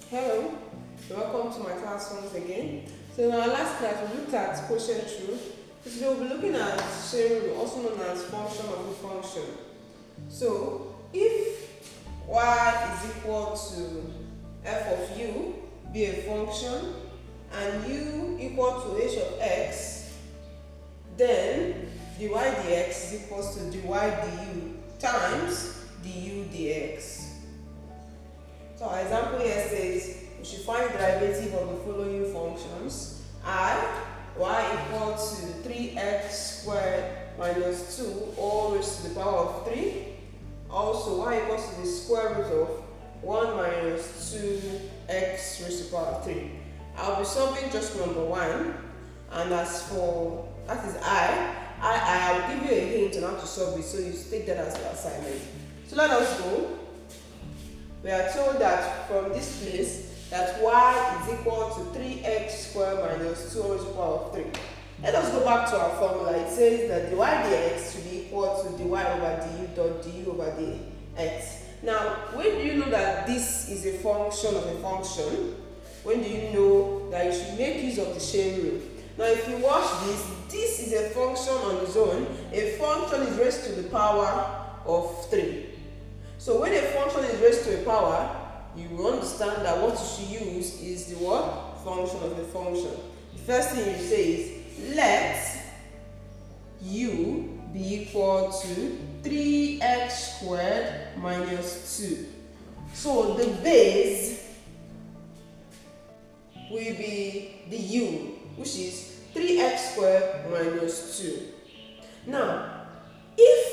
Hello, welcome to my class once again. So in our last class we looked at quotient rule. Today we'll be looking at sharing rule, also known as function of a function. So if y is equal to f of u be a function and u equal to h of x, then dy dx is equals to dy du times du dx. So our example here says we should find the derivative of the following functions: y equal to 3x squared minus 2 all raised to the power of 3. Also y equals to the square root of 1 minus 2x raised to the power of 3. I'll be solving just number 1, and as for that is I will give you a hint on how to solve it, so you take that as your assignment. So let us go. We are told that from this place that y is equal to 3x squared minus 2 raised to the power of 3. Let us go back to our formula. It says that dy dx should be equal to dy over du dot du over dx. Now, when do you know that this is a function of a function? When do you know that you should make use of the chain rule? Now, if you watch this is a function on its own. A function is raised to the power of 3. So when a function is raised to a power, you will understand that what you should use is the what? Function of a function. The first thing you say is let u be equal to 3x squared minus 2. So the base will be the u, which is 3x squared minus 2. Now, if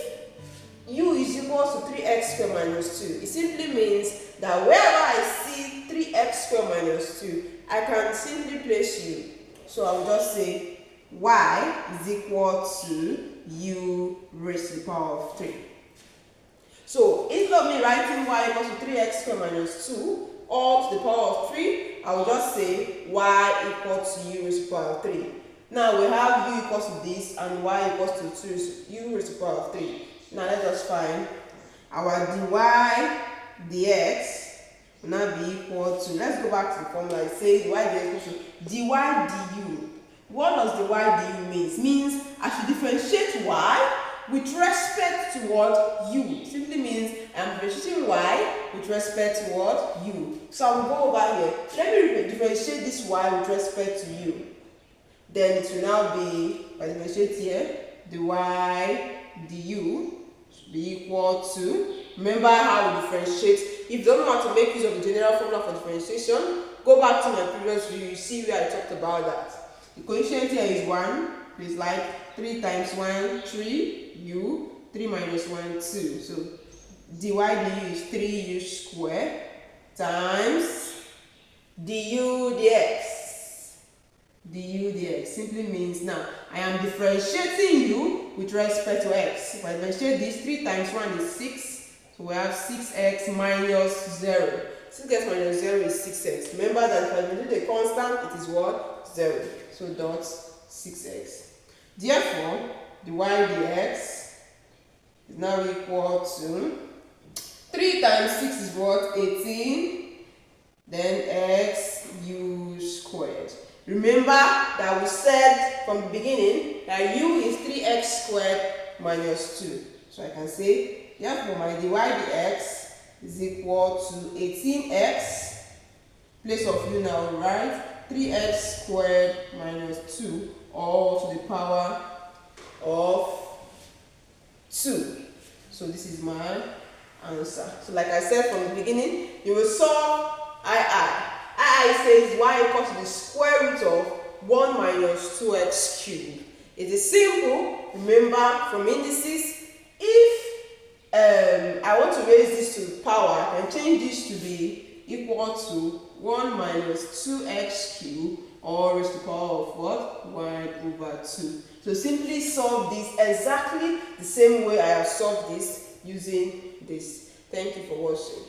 u is equal to 3x squared minus 2, it simply means that wherever I see 3x squared minus 2, I can simply place u. So I will just say y is equal to u raised to the power of 3. So instead of me writing y equals to 3x squared minus 2 all to the power of 3, I will just say y equal to u raised to the power of 3. Now we have u equals to this and y equals to 2 u raised to the power of 3. Now let us find our dy dx will now be equal to, let's go back to the formula. It says dy dx equals to dy du. What does dy du means? Means I should differentiate y with respect to what? U. It simply means I'm differentiating y with respect to what? U. So I will go over here. Let me differentiate this y with respect to u. Then it will now be, if I differentiate here, dy du should be equal to, remember how we differentiate. If you don't know how to make use of the general formula for differentiation, go back to my previous video, you see where I talked about that. The coefficient here is 1, it's like 3 times 1, 3, u, 3 minus 1, 2. So dy du is 3u squared times du dx. Du dx simply means now I am differentiating u with respect to x. If I differentiate this, 3 times 1 is 6. So we have 6x minus 0. 6x minus 0 is 6x. Remember that if I do the constant, it is what? 0. So dot 6x. Therefore, dy dx is now equal to 3 times 6 is what? 18. Then x u squared. Remember that we said from the beginning that u is 3x squared minus 2. So I can say, therefore my dy dx is equal to 18x, place of u now, right? 3x squared minus 2 all to the power of 2. So this is my answer. So like I said from the beginning, you will solve I says y equals to the square root of 1 minus 2x cubed. It is simple. Remember from indices, if I want to raise this to power, I can change this to be equal to 1 minus 2x cubed or raised to the power of what? 1 over 2. So simply solve this exactly the same way I have solved this using this. Thank you for watching.